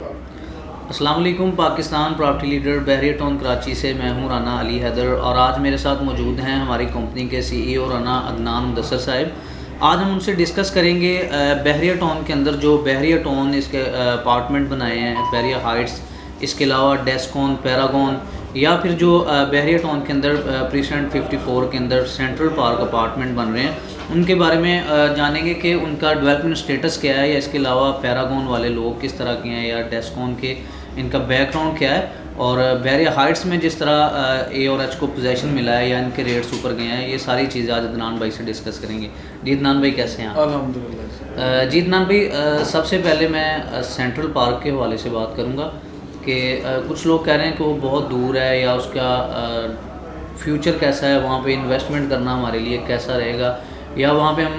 अस्सलाम वालेकुम। Pakistan property leader बहरिया town Karachi से मैं हूं राना अली हैदर और आज मेरे साथ मौजूद हैं हमारी कंपनी के सीईओ राना अदनान मुदस्सर साहब। आज हम उनसे डिस्कस करेंगे बहरिया टाउन के अंदर जो बहरिया टाउन इसके अपार्टमेंट बनाए हैं, बहरिया हाइट्स, इसके अलावा डेस्कॉन, पैरागॉन, या फिर जो बहरिया टाउन के अंदर प्रेसिडेंट 54 के अंदर सेंट्रल पार्क अपार्टमेंट बन रहे हैं, उनके बारे में जानेंगे कि उनका डेवलपमेंट स्टेटस क्या है, या इसके अलावा पैरागॉन वाले लोग किस तरह के हैं, या डेस्कॉन के इनका बैकग्राउंड क्या है, और बहरिया हाइट्स में जिस तरह ए और एच को पोजीशन मिला है या इनके रेट्स ऊपर गए हैं, ये सारी चीज़ें आज अदनान भाई से डिस्कस करेंगे। जी अदनान भाई कैसे हैं आप? अल्हम्दुलिल्लाह। जी अदनान भाई, सबसे पहले मैं सेंट्रल पार्क के हवाले से बात करूँगा कि कुछ लोग कह रहे हैं कि वो बहुत दूर है, या उसका फ्यूचर कैसा है, वहाँ पे इन्वेस्टमेंट करना हमारे लिए कैसा रहेगा, या वहाँ पे हम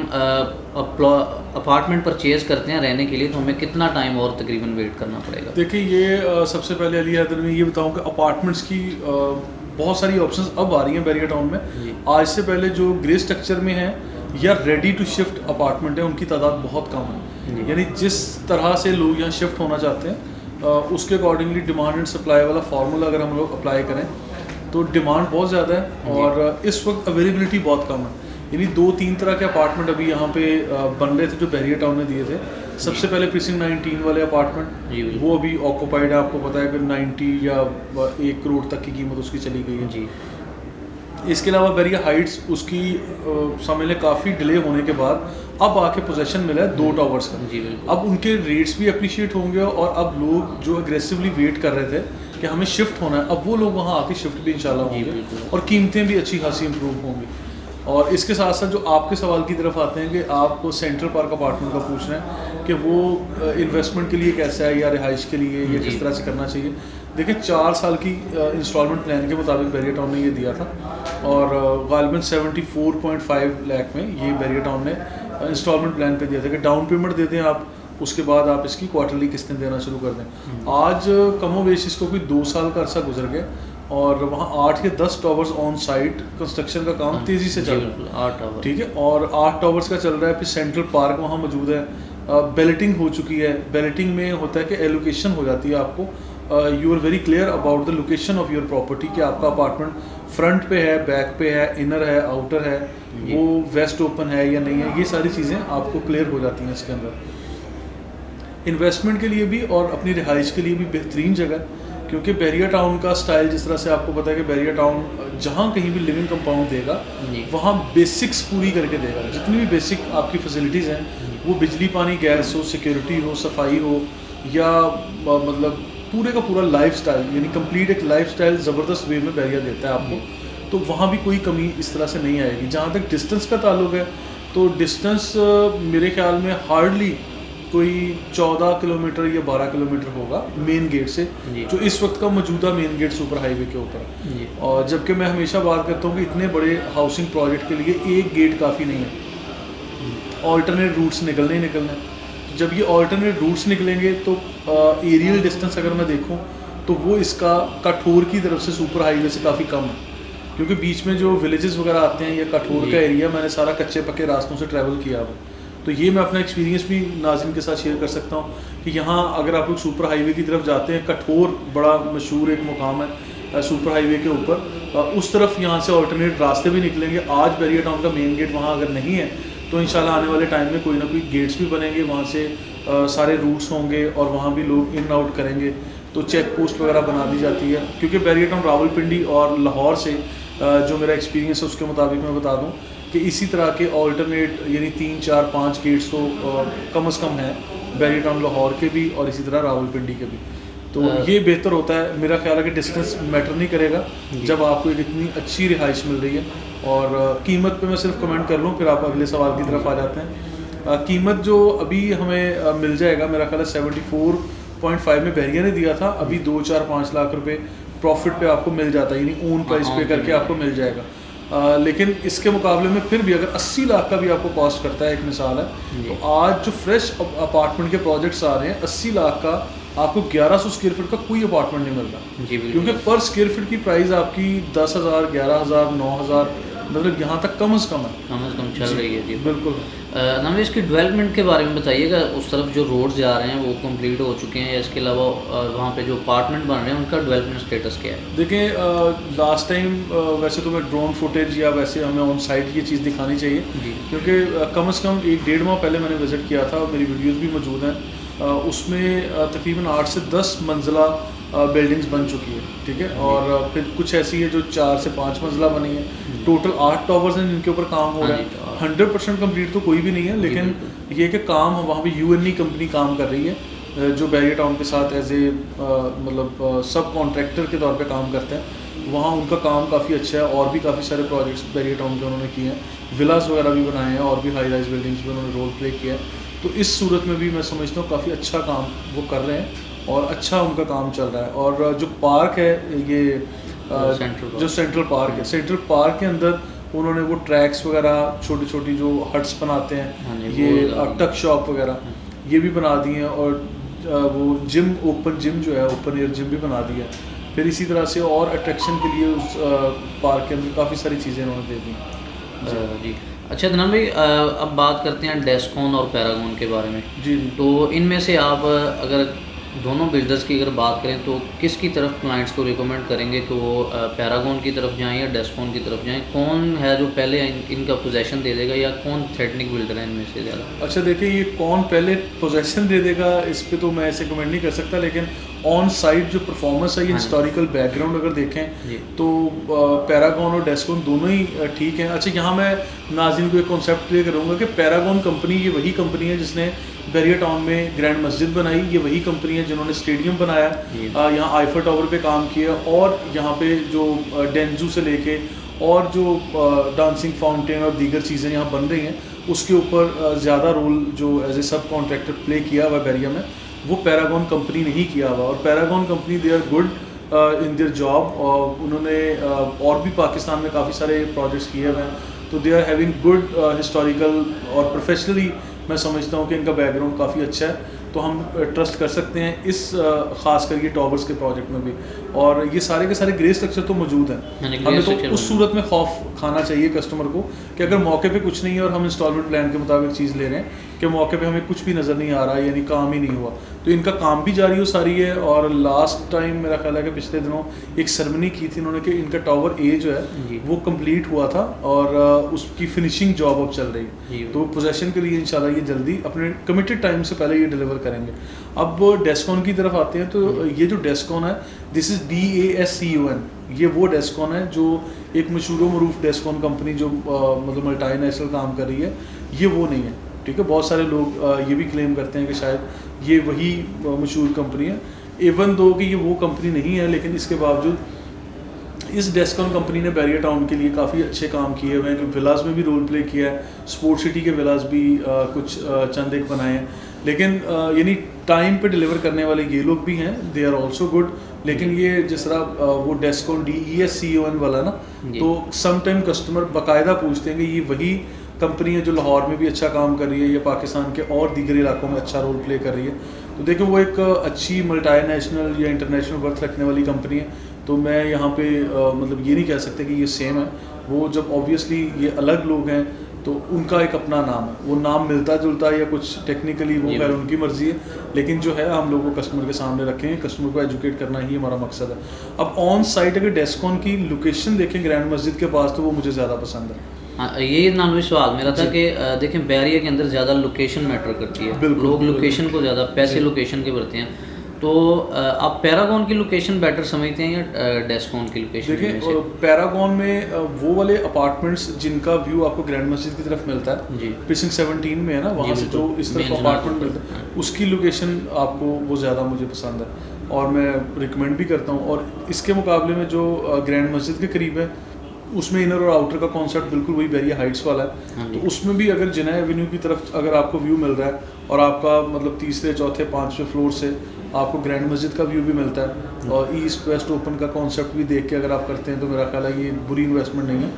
अपार्टमेंट परचेज़ करते हैं रहने के लिए तो हमें कितना टाइम और तकरीबन वेट करना पड़ेगा? देखिए ये सबसे पहले अली हैदर में ये बताऊं कि अपार्टमेंट्स की बहुत सारी ऑप्शंस अब आ रही हैं बहरिया टाउन में। आज से पहले जो ग्रे स्ट्रक्चर में है या रेडी टू शिफ्ट अपार्टमेंट है, उनकी तादाद बहुत कम है। यानी जिस तरह से लोग यहाँ शिफ्ट होना चाहते हैं उसके अकॉर्डिंगली डिमांड एंड सप्लाई वाला फार्मूला अगर हम लोग अप्लाई करें तो डिमांड बहुत ज़्यादा है और इस वक्त अवेलेबिलिटी बहुत कम है। यानी 2-3 तरह के अपार्टमेंट अभी यहाँ पे बन रहे थे जो बहरिया टाउन में दिए थे। सबसे पहले प्रीसिंक्ट 19 वाले अपार्टमेंट वो अभी ऑक्यूपाइड है। आपको पता है कि 90 या 1 करोड़ तक की कीमत उसकी चली गई है जी। इसके अलावा बहरिया हाइट्स उसकी समझ लें काफ़ी डिले होने के बाद अब आके पोजेशन मिला है 2 टावर्स का जी। अब उनके रेट्स भी अप्रिशिएट होंगे और अब लोग जो अग्रेसिवली वेट कर रहे थे कि हमें शिफ्ट होना है, अब वो लोग वहाँ आके शिफ्ट भी इंशाल्लाह होंगे और कीमतें भी अच्छी खासी इंप्रूव होंगी। और इसके साथ साथ जो आपके सवाल की तरफ आते हैं कि आपको सेंट्रल पार्क अपार्टमेंट का पूछ रहे हैं कि वो इन्वेस्टमेंट के लिए कैसा है या रिहाइश के लिए या किस तरह से करना चाहिए। देखिए 4 साल की इंस्टॉलमेंट प्लान के मुताबिक बहरिया टाउन ने ये दिया था और गालिबन 74.5 लाख में ये बहरिया टाउन ने इंस्टॉलमेंट प्लान पे दिया था कि डाउन पेमेंट देते हैं आप, उसके बाद आप इसकी क्वार्टरली किस्तें देना शुरू कर दें। आज कमो बेश इसको कोई 2 साल का अरसा गुजर गया और वहाँ 8 या 10 टावर्स ऑन साइट कंस्ट्रक्शन का काम तेज़ी से चल रहा है। 8 टावर ठीक है, और 8 टावर्स का चल रहा है। फिर सेंट्रल पार्क वहाँ मौजूद है। बैलेटिंग हो चुकी है। बैलेटिंग में होता है कि एलोकेशन हो जाती है आपको, you are very clear about the location of your property कि आपका अपार्टमेंट फ्रंट पे है, बैक पे है, इनर है, आउटर है, वो वेस्ट ओपन है या नहीं है, ये सारी चीज़ें आपको क्लियर हो जाती हैं इसके अंदर। इन्वेस्टमेंट के लिए भी और अपनी रिहाइश के लिए भी बेहतरीन जगह है क्योंकि बहरिया टाउन का स्टाइल जिस तरह से आपको पता है कि बहरिया टाउन जहाँ कहीं भी लिविंग कंपाउंड देगा वहाँ बेसिक्स पूरी करके देगा। जितनी भी बेसिक आपकी फैसिलिटीज़ हैं, वो बिजली, पानी, गैस हो, सिक्योरिटी हो, सफाई हो, या मतलब पूरे का पूरा लाइफस्टाइल, यानी कंप्लीट एक लाइफस्टाइल ज़बरदस्त वे में बहरिया देता है आपको। तो वहाँ भी कोई कमी इस तरह से नहीं आएगी। जहाँ तक डिस्टेंस का ताल्लुक है तो डिस्टेंस मेरे ख्याल में हार्डली कोई 14 किलोमीटर या 12 किलोमीटर होगा मेन गेट से, जो इस वक्त का मौजूदा मेन गेट सुपर हाईवे के ऊपर है। और जबकि मैं हमेशा बात करता हूँ कि इतने बड़े हाउसिंग प्रोजेक्ट के लिए एक गेट काफ़ी नहीं है, ऑल्टरनेट रूट्स निकलने ही निकलने हैं। जब ये ऑल्टरनेट रूट्स निकलेंगे तो एरियल डिस्टेंस अगर मैं देखूँ तो वो इसका कठोर की तरफ से सुपर हाईवे से काफ़ी कम है क्योंकि बीच में जो विलेजेस वगैरह आते हैं या कठोर का एरिया, मैंने सारा कच्चे पक्के रास्तों से ट्रैवल किया हुआ, तो ये मैं अपना एक्सपीरियंस भी नाज़रीन के साथ शेयर कर सकता हूँ कि यहाँ अगर आप लोग सुपर हाईवे की तरफ जाते हैं, कठोर बड़ा मशहूर एक मुकाम है सुपर हाईवे के ऊपर, उस तरफ यहाँ से अल्टरनेट रास्ते भी निकलेंगे। आज बहरिया टाउन का मेन गेट वहाँ अगर नहीं है तो इंशाल्लाह आने वाले टाइम में कोई ना कोई गेट्स भी बनेंगे, वहाँ से सारे रूट्स होंगे और वहाँ भी लोग इन आउट करेंगे। तो चेक पोस्ट वगैरह बना दी जाती है क्योंकि बहरिया टाउन रावलपिंडी और लाहौर से जो मेरा एक्सपीरियंस है उसके मुताबिक मैं बता दूँ कि इसी तरह के ऑल्टरनेट यानी 3, 4, 5 गेट्स तो कम से कम है बहरिया टाउन लाहौर के भी और इसी तरह रावलपिंडी के भी। तो ये बेहतर होता है। मेरा ख्याल है कि डिस्टेंस मैटर नहीं करेगा जब आपको एक इतनी अच्छी रिहाइश मिल रही है। और कीमत पे मैं सिर्फ कमेंट कर लूँ, फिर आप अगले सवाल की तरफ आ जाते हैं। कीमत जो अभी हमें मिल जाएगा, मेरा ख्याल है 74.5 में बहरिया ने दिया था, अभी 2, 4, 5 लाख रुपये प्रॉफिट पे आपको मिल जाता है, यानी ओन प्राइस पे करके आपको मिल जाएगा। लेकिन इसके मुकाबले में फिर भी अगर 80 लाख का भी आपको कॉस्ट करता है, एक मिसाल है, तो आज जो फ्रेश अपार्टमेंट के प्रोजेक्ट्स आ रहे हैं 80 लाख का आपको 1100 स्क्वायर फीट का कोई अपार्टमेंट नहीं मिल रहा क्योंकि पर स्क्वायर फीट की प्राइस आपकी 10,000, 11,000, 9,000 मतलब यहाँ तक कम से कम चल रही है जी। बिल्कुल। नवी इसकी डेवलपमेंट के बारे में बताइएगा, उस तरफ जो रोड्स जा रहे हैं वो कंप्लीट हो चुके हैं या इसके अलावा वहाँ पे जो अपार्टमेंट बन रहे हैं उनका डेवलपमेंट स्टेटस क्या है? देखिए लास्ट टाइम वैसे तो मैं ड्रोन फुटेज या वैसे हमें ऑन साइट ये चीज़ दिखानी चाहिए, क्योंकि कम से कम 1-1.5 माह पहले मैंने विज़िट किया था, मेरी वीडियोज़ भी मौजूद हैं। उसमें तकरीबन 8 से 10 मंजिला बिल्डिंग्स बन चुकी है, ठीक है। और फिर कुछ ऐसी है जो 4 से 5 मंजिला बनी है। टोटल 8 टावर्स हैं जिनके ऊपर काम हो रहा है। 100% कंप्लीट तो कोई भी नहीं है, लेकिन ये कि काम वहाँ पे यूएनई कंपनी काम कर रही है जो बैरियर टाउन के साथ एज ए मतलब सब कॉन्ट्रैक्टर के तौर पे काम करते हैं। वहाँ उनका काम काफ़ी अच्छा है और भी काफ़ी सारे प्रोजेक्ट्स बैरियर टाउन के उन्होंने किए हैं। विलास वगैरह भी बनाए हैं और भी हाई राइज बिल्डिंग्स में उन्होंने रोल प्ले किया है। तो इस सूरत में भी मैं समझता हूँ काफ़ी अच्छा काम वो कर रहे हैं और अच्छा उनका काम चल रहा है। और जो पार्क है ये जो सेंट्रल पार्क के अंदर उन्होंने वो ट्रैक्स वगैरह छोटी छोटी जो हट्स बनाते हैं, ये टक शॉप वगैरह ये भी बना दी हैं। और वो ओपन जिम जो है, ओपन एयर जिम भी बना दिया है। फिर इसी तरह से और अट्रैक्शन के लिए उस पार्क के अंदर काफ़ी सारी चीज़ें उन्होंने दे दी जी। अच्छा अदनान भाई, अब बात करते हैं डेस्कॉन और पैरागॉन के बारे में। जी। तो इनमें से आप अगर दोनों बिल्डर्स की अगर बात करें तो किसकी तरफ क्लाइंट्स को रिकमेंड करेंगे कि वो पैरागॉन की तरफ जाएं या डेस्कॉन की तरफ जाएं? कौन है जो पहले इनका पोजेसन दे देगा या कौन थ्रेटनिक बिल्डर है इनमें से ज़्यादा? अच्छा देखिए, ये कौन पहले पोजेसन दे देगा इस पे तो मैं ऐसे कमेंट नहीं कर सकता, लेकिन ऑन साइट जो परफॉर्मेंस है, ये हिस्टोरिकल बैकग्राउंड अगर देखें तो पैरागॉन और डेस्कॉन दोनों ही ठीक हैं। अच्छा, यहाँ मैं नाज़रीन को एक कॉन्सेप्ट क्लियर करूँगा कि पैरागॉन कंपनी ये वही कंपनी है जिसने बैरियर टाउन में ग्रैंड मस्जिद बनाई, ये वही कंपनी है जिन्होंने स्टेडियम बनाया, यहाँ आईफर टावर पे काम किया, और यहाँ पे जो डेंजू से लेके और जो डांसिंग फाउंटेन और दीगर चीज़ें यहाँ बन रही हैं उसके ऊपर ज़्यादा रोल जो एज ए सब कॉन्ट्रैक्टर प्ले किया हुआ बैरियर में, वो पैरागॉन कंपनी ने ही किया हुआ। और Paragon company they are good in their job, और उन्होंने और भी पाकिस्तान में काफ़ी सारे प्रोजेक्ट्स किए हुए हैं, तो they are having good historical और प्रोफेशनली मैं समझता हूँ कि इनका बैकग्राउंड काफ़ी अच्छा है। तो हम ट्रस्ट कर सकते हैं इस खास कर ये टावर्स के प्रोजेक्ट में भी। और ये सारे के सारे ग्रे स्ट्रक्चर तो मौजूद हैं। हमें तो उस सूरत में खौफ खाना चाहिए कस्टमर को कि अगर मौके पे कुछ नहीं है और हम इंस्टॉलमेंट प्लान के मुताबिक चीज़ ले रहे हैं कि मौके पे हमें कुछ भी नज़र नहीं आ रहा है, यानी काम ही नहीं हुआ, तो इनका काम भी जारी हो सारी है। और लास्ट टाइम मेरा ख्याल है कि पिछले दिनों एक सेरेमनी की थी इन्होंने कि इनका टावर ए जो है वो कंप्लीट हुआ था और उसकी फिनिशिंग जॉब अब चल रही है। तो पोजेसन के लिए इंशाल्लाह ये जल्दी अपने कमिटेड टाइम से पहले ये डिलीवर करेंगे। अब डेस्कॉन की तरफ आते हैं, तो ये जो डेस्कॉन है, दिस इज़ DASCON, ये वो डेस्कॉन है जो एक मशहूर मरूफ डेस्कॉन कंपनी जो मतलब मल्टीनेशनल काम कर रही है, ये वो नहीं है, ठीक है। बहुत सारे लोग ये भी क्लेम करते हैं कि शायद ये वही मशहूर कंपनी है, इवन दो कि ये वो कंपनी नहीं है, लेकिन इसके बावजूद इस डेस्कॉन कंपनी ने बैरियर टाउन के लिए काफ़ी अच्छे काम किए हुए हैं, कि विलास में भी रोल प्ले किया है, स्पोर्ट सिटी के विलास भी कुछ चंद एक बनाए हैं, लेकिन यानी टाइम पे डिलीवर करने वाले ये लोग भी हैं, दे आर ऑल्सो गुड। लेकिन ये जिस तरह वो डेस्कॉन DESCON वाला ना, तो समटाइम कस्टमर बाकायदा पूछते हैं कि ये वही कंपनी है जो लाहौर में भी अच्छा काम कर रही है या पाकिस्तान के और दीगर इलाकों में अच्छा रोल प्ले कर रही है। तो देखो वो एक अच्छी मल्टीनेशनल या इंटरनेशनल वर्थ रखने वाली कंपनी है, तो मैं यहाँ पे मतलब ये नहीं कह सकते कि ये सेम है। वो जब ऑब्वियसली ये अलग लोग हैं तो उनका एक अपना नाम है, वो नाम मिलता जुलता है या कुछ टेक्निकली वो खैर उनकी मर्जी है, लेकिन जो है हम लोगों को कस्टमर के सामने रखें, कस्टमर को एजुकेट करना ही हमारा मकसद है। अब ऑन साइट अगर डेस्कॉन की लोकेशन देखें ग्रैंड मस्जिद के पास, तो वो मुझे ज़्यादा पसंद है। हाँ, ये नानवी सवाल मेरा था कि देखें बैरियर के अंदर ज़्यादा लोकेशन मैटर करती है, लोग लोकेशन को ज़्यादा पैसे लोकेशन के भरते हैं, तो आप पैरागॉन की लोकेशन बेटर समझते हैं या डेस्कॉन की लोकेशन? देखिए पैरागॉन में वो वाले अपार्टमेंट्स जिनका व्यू आपको ग्रैंड मस्जिद की तरफ मिलता है, प्रीसिंक्ट 17 में है ना, वहाँ से जो इस तरफ अपार्टमेंट मिलता है, उसकी लोकेशन आपको वो ज़्यादा मुझे पसंद है और मैं रिकमेंड भी करता हूँ। और इसके मुकाबले में जो ग्रैंड मस्जिद के करीब है, उसमें इनर और आउटर का कॉन्सेप्ट बिल्कुल वही बैरियर हाइट्स वाला है, तो उसमें भी अगर जिना एवेन्यू की तरफ अगर आपको व्यू मिल रहा है और आपका मतलब तीसरे चौथे पाँचवें फ्लोर से आपको ग्रैंड मस्जिद का व्यू भी मिलता है और ईस्ट वेस्ट ओपन का कॉन्सेप्ट भी देख के अगर आप करते हैं, तो मेरा ख्याल है ये बुरी इन्वेस्टमेंट नहीं है,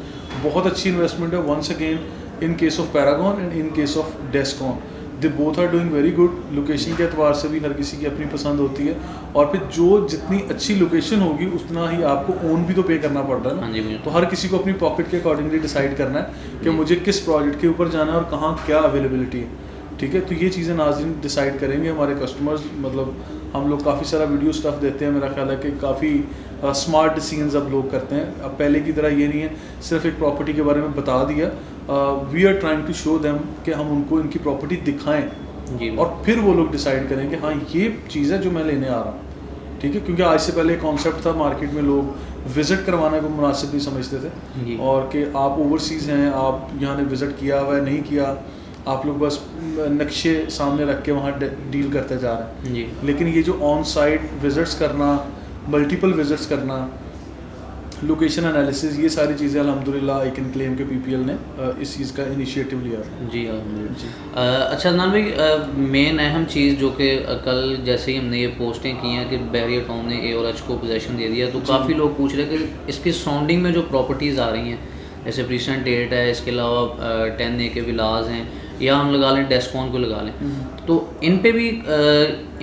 बहुत अच्छी इन्वेस्टमेंट है। Once again in case of Paragon and in case of Descon, they both are doing very good. Location के एतबार से भी हर किसी की अपनी पसंद होती है, और फिर जो जितनी अच्छी लोकेशन होगी उतना ही आपको ओन भी तो पे करना पड़ रहा है हाँ ना। जी, तो हर किसी को अपनी पॉकेट के अकॉर्डिंगली डिसाइड करना है कि मुझे किस प्रोजेक्ट के ऊपर जाना है और कहाँ क्या अवेलेबिलिटी है, ठीक है। तो ये चीज़ें नाज़रीन डिसाइड करेंगे हमारे कस्टमर्स। मतलब हम लोग काफ़ी सारा वीडियो स्टफ देते हैं, मेरा ख्याल है कि काफ़ी स्मार्ट डिसीजंस अब लोग करते हैं। अब पहले की तरह ये नहीं है सिर्फ एक प्रॉपर्टी के बारे में बता दिया, we are trying to show them कि हम उनको इनकी प्रॉपर्टी दिखाएं जी, और फिर वो लोग डिसाइड करें कि हाँ ये चीज़ है जो मैं लेने आ रहा हूँ, ठीक है। क्योंकि आज से पहले कॉन्सेप्ट था मार्केट में, लोग विज़िट करवाना को मुनासिब नहीं समझते थे, और कि आप ओवरसीज़ हैं, आप यहाँ ने विज़िट किया हुआ है नहीं किया, आप लोग बस नक्शे सामने रख के वहाँ डील करते जा रहे हैं जी। लेकिन ये जो ऑन साइट विज़िट्स करना, मल्टीपल विज़िट्स करना, लोकेशन एनालिसिस, ये सारी चीज़ें अल्हम्दुलिल्लाह आई कैन क्लेम के पीपीएल ने इस चीज़ का इनिशिएटिव लिया था। जी अल्हम्दुलिल्लाह। अच्छा अदनान भाई, मेन अहम चीज़ जो कि कल जैसे ही हमने ये पोस्टें की हैं कि बहरिया टाउन ने ए और एच को पोजेसन दे दिया, तो काफ़ी लोग पूछ रहे हैं कि इसकी सराउंडिंग में जो प्रॉपर्टीज़ आ रही हैं, जैसे प्रीसेंट 8 है, इसके अलावा 10 ए के विलाज हैं, या हम लगा लें डेस्कॉन को लगा लें, तो इन पे भी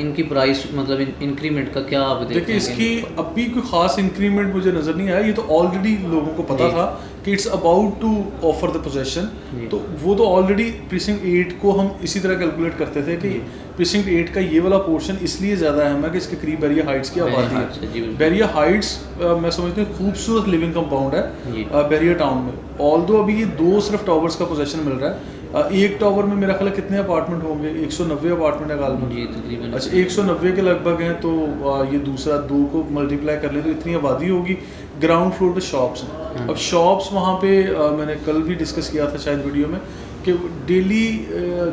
इनकी प्राइस मतलब इंक्रीमेंट का क्या आप देखिए, इसकी अभी कोई ख़ास इंक्रीमेंट मुझे नज़र नहीं आया। ये तो ऑलरेडी लोगों को पता था कि it's about to offer the possession, तो वो तो ऑलरेडी प्रीसिंक्ट 8 को हम इसी तरह कैलकुलेट करते थे कि प्रीसिंक्ट 8 का ये वाला पोर्शन इसलिए ज़्यादा अहम है कि इसके करीब बैरिया हाइट्स की आबादी है। बैरिया हाइट्स मैं समझती हूँ खूबसूरत लिविंग कंपाउंड है बैरिया टाउन में। ऑल्दो अभी ये 2 सिर्फ टावर्स का पोजेसन मिल रहा है। एक टावर में मेरा ख्याल है कितने अपार्टमेंट होंगे, 190 अपार्टमेंट है गालबन जी तकरीबन। अच्छा 190 के लगभग हैं, तो ये दूसरा 2 को मल्टीप्लाई कर ले तो इतनी आबादी होगी। ग्राउंड फ्लोर पे शॉप्स हैं। अब शॉप्स वहाँ पे मैंने कल भी डिस्कस किया था शायद वीडियो में कि डेली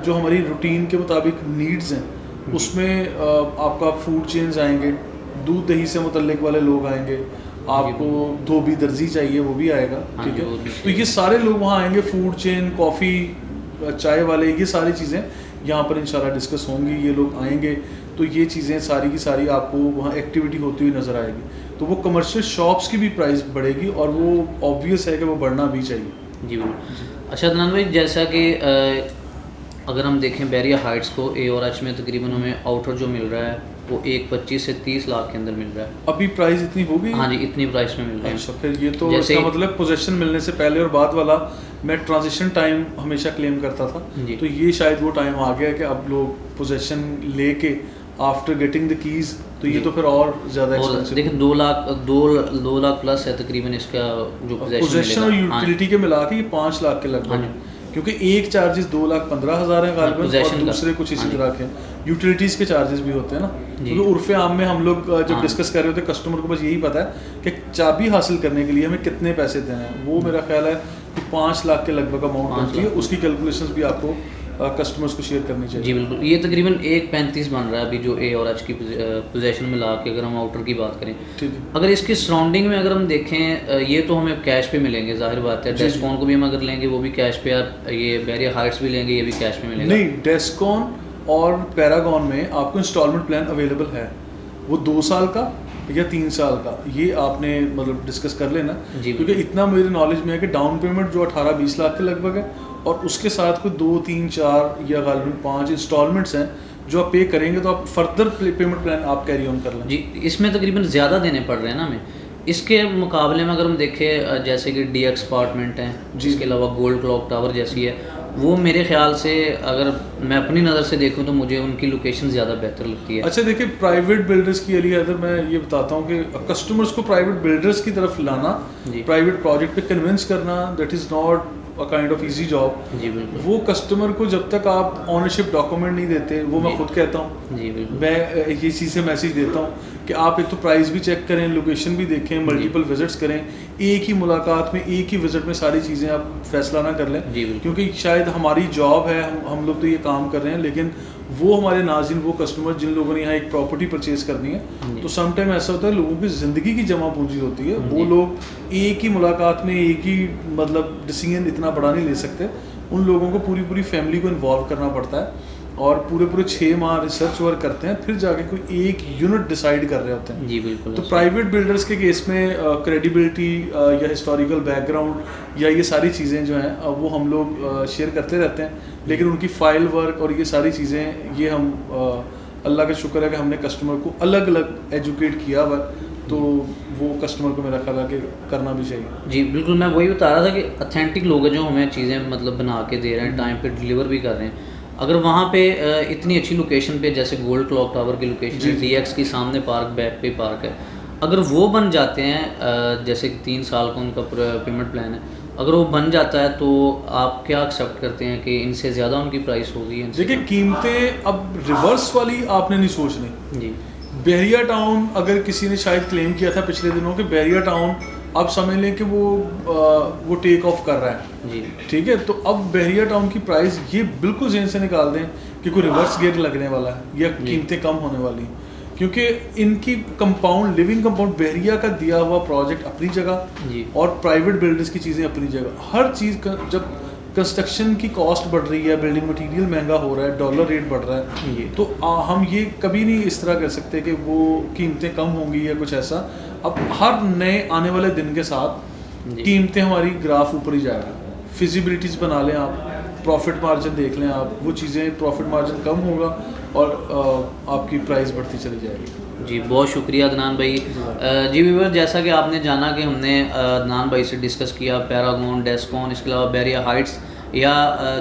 जो हमारी रूटीन के मुताबिक नीड्स हैं उसमें आपका फूड चेन्स आएंगे, दूध दही से मुतल्लिक वाले लोग आएंगे, आपको धोबी दर्जी चाहिए वो भी आएगा, ठीक है। तो ये सारे लोग वहाँ आएंगे, फूड चेन, कॉफ़ी, चाय वाले, ये सारी चीज़ें यहाँ पर इंशाल्लाह डिस्कस होंगी। ये लोग आएंगे तो ये चीज़ें सारी की सारी आपको वहाँ एक्टिविटी होती हुई नज़र आएगी, तो वो कमर्शियल शॉप्स की भी प्राइस बढ़ेगी और वो ऑब्वियस है कि वो बढ़ना भी चाहिए। जी बिल्कुल। अच्छा अदनान भाई, जैसा कि अगर हम देखें बैरिया हाइट्स को ए और एच में तकरीबन हमें आउटर जो मिल रहा है वो 25 से 30 लाख के अंदर मिल रहा है। अभी प्राइस इतनी होगी? हाँ जी, इतनी प्राइस में मिल रहा है। अच्छा, फिर ये तो इसका मतलब पोजेसन मिलने से पहले और बाद वाला मैं ट्रांजिशन टाइम हमेशा क्लेम करता था, तो ये शायद वो टाइम आ गया कि अब लोग पोजेसन लेके आफ्टर गेटिंग द कीज, तो ये तो फिर और ज़्यादा एक्सपेंसिव। देखिए 2 लाख प्लस है तकरीबन इसका जो पोजेसन और यूटिलिटी के मिला के ये 5 लाख के लगभग है, क्योंकि एक चार्जेस 2,15,000 है गालिबन और दूसरे कुछ इसी तरह के यूटिलिटीज़ के चार्जेस भी होते हैं ना। क्योंकि उर्फ़े आम में हम लोग जब डिस्कस कर रहे होते हैं कस्टमर को बस यही पता है कि चाबी हासिल करने के लिए हमें कितने पैसे देने हैं, वो मेरा ख्याल है कि 5 लाख के लगभग अमाउंट बनती है। उसकी कैलकुलेशंस भी आपको कस्टमर्स को शेयर करनी चाहिए। जी बिल्कुल। ये तकरीबन 1.35 बन रहा है अभी जो ए और एच की पोजीशन में ला के, अगर हम आउटर की बात करें। ठीक है। अगर इसकी सराउंडिंग में अगर हम देखें, ये तो हमें कैश पे मिलेंगे, जाहिर बात है। डेस्कॉन को भी हम अगर लेंगे वो भी कैश पे, ये बैरिया हाइट्स भी लेंगे ये भी कैश पे मिलेगा। नहीं, डेस्कॉन और पैरागॉन में आपको इंस्टॉलमेंट प्लान अवेलेबल है, वो 2 साल का या 3 साल का, ये आपने मतलब डिस्कस कर लेना। क्योंकि इतना मेरे नॉलेज में है कि डाउन पेमेंट जो 18-20 लाख के लगभग है और उसके साथ कोई 2, 3, 4 या गालिबन 5 इंस्टॉलमेंट्स हैं जो आप पे करेंगे, तो आप फर्दर पेमेंट प्लान आप कैरी ऑन कर लें। जी, इसमें तकरीबन ज़्यादा देने पड़ रहे हैं ना हमें। इसके मुकाबले में अगर हम देखें जैसे कि DX अपार्टमेंट हैं, जिसके अलावा गोल्ड क्लॉक टावर जैसी है, वो मेरे ख्याल से अगर मैं अपनी नज़र से देखूं तो मुझे उनकी लोकेशन ज़्यादा बेहतर लगती है। अच्छा देखिए, प्राइवेट बिल्डर्स की लिए अगर मैं ये बताता हूँ कि कस्टमर्स को प्राइवेट बिल्डर्स की तरफ लाना, प्राइवेट प्रोजेक्ट पे कन्विंस करना, that is not a kind of easy job. जी बिल्कुल। वो कस्टमर को जब तक आप ऑनरशिप डॉक्यूमेंट नहीं देते, वो मैं खुद कहता हूँ, जी बिल्कुल, मैं ये चीज़ से मैसेज देता हूँ कि आप एक तो प्राइस भी चेक करें, लोकेशन भी देखें, मल्टीपल विजिट्स करें, एक ही मुलाकात में एक ही विजिट में सारी चीज़ें आप फैसला ना कर लें। क्योंकि शायद हमारी जॉब है, हम लोग तो ये काम कर रहे हैं, लेकिन वो हमारे नाज़रीन, वो कस्टमर जिन लोगों ने यहाँ एक प्रॉपर्टी परचेज करनी है, तो सम टाइम ऐसा होता है लोगों की ज़िंदगी की जमा पूंजी होती है, वो लोग एक ही मुलाकात में एक ही मतलब डिसीजन इतना बड़ा नहीं ले सकते, उन लोगों को पूरी फैमिली को इन्वॉल्व करना पड़ता है और पूरे 6 माह रिसर्च वर्क करते हैं, फिर जाके कोई एक यूनिट डिसाइड कर रहे होते हैं। जी बिल्कुल। तो प्राइवेट बिल्डर्स के केस में क्रेडिबिलिटी या हिस्टोरिकल बैकग्राउंड या ये सारी चीज़ें जो हैं वो हम लोग शेयर करते रहते हैं, लेकिन उनकी फाइल वर्क और ये सारी चीज़ें ये हम अल्लाह का शुक्र है कि हमने कस्टमर को अलग अलग एजुकेट किया हुआ, तो वो कस्टमर को मेरा ख्याल है कि करना भी चाहिए। जी बिल्कुल, मैं वही बता रहा था कि ऑथेंटिक लोग हैं जो हमें चीज़ें मतलब बना के दे रहे हैं, टाइम पे डिलीवर भी कर रहे हैं। अगर वहाँ पे इतनी अच्छी लोकेशन पे जैसे गोल्ड क्लॉक टावर की लोकेशन है, DX की सामने पार्क, बैक पे पार्क है, अगर वो बन जाते हैं जैसे कि 3 साल का उनका पेमेंट प्लान है, अगर वो बन जाता है तो आप क्या एक्सेप्ट करते हैं कि इनसे ज़्यादा उनकी प्राइस होगी? देखिए कीमतें अब रिवर्स वाली आपने नहीं सोचनी। जी। बहरिया टाउन, अगर किसी ने शायद क्लेम किया था पिछले दिनों कि बहरिया टाउन आप समझ लें कि वो टेक ऑफ कर रहा है जी। ठीक है, तो अब बहरिया टाउन की प्राइस ये बिल्कुल जेन से निकाल दें कि कोई रिवर्स गियर लगने वाला है या कीमतें कम होने वाली, क्योंकि इनकी कंपाउंड लिविंग कंपाउंड बहरिया का दिया हुआ प्रोजेक्ट अपनी जगह और प्राइवेट बिल्डर्स की चीज़ें अपनी जगह। हर चीज़ का जब कंस्ट्रक्शन की कॉस्ट बढ़ रही है, बिल्डिंग मटेरियल महंगा हो रहा है, डॉलर रेट बढ़ रहा है, तो हम ये कभी नहीं इस तरह कर सकते कि वो कीमतें कम होंगी या कुछ ऐसा। अब हर नए आने वाले दिन के साथ कीमतें हमारी ग्राफ ऊपर ही जाएगा। फिजिबिलिटीज़ बना लें आप, प्रॉफिट मार्जिन देख लें आप, वो चीज़ें प्रॉफिट मार्जिन कम होगा और आपकी प्राइस बढ़ती चली जाएगी। जी बहुत शुक्रिया अदनान भाई। जी व्यूअर, जैसा कि आपने जाना कि हमने अदनान भाई से डिस्कस किया पैरागॉन, डेस्कॉन, इसके अलावा बैरिया हाइट्स या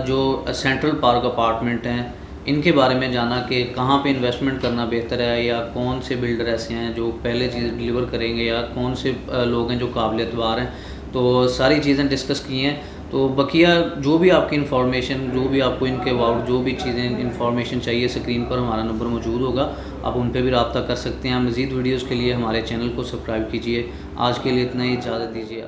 जो सेंट्रल पार्क अपार्टमेंट हैं इनके बारे में जाना कि कहाँ पे इन्वेस्टमेंट करना बेहतर है या कौन से बिल्डर ऐसे हैं जो पहले चीज़ डिलीवर करेंगे या कौन से लोग हैं जो काबिल एतबार हैं, तो सारी चीज़ें डिस्कस की हैं। तो बकिया जो भी आपकी इन्फॉर्मेशन, जो भी आपको इनके अबाउट जो भी चीज़ें इन्फॉर्मेशन चाहिए, स्क्रीन पर हमारा नंबर मौजूद होगा, आप उन पर भी रब्ता कर सकते हैं। मज़ीद वीडियोज़ के लिए हमारे चैनल को सब्सक्राइब कीजिए। आज के लिए इतना ही, इजाज़त दीजिए।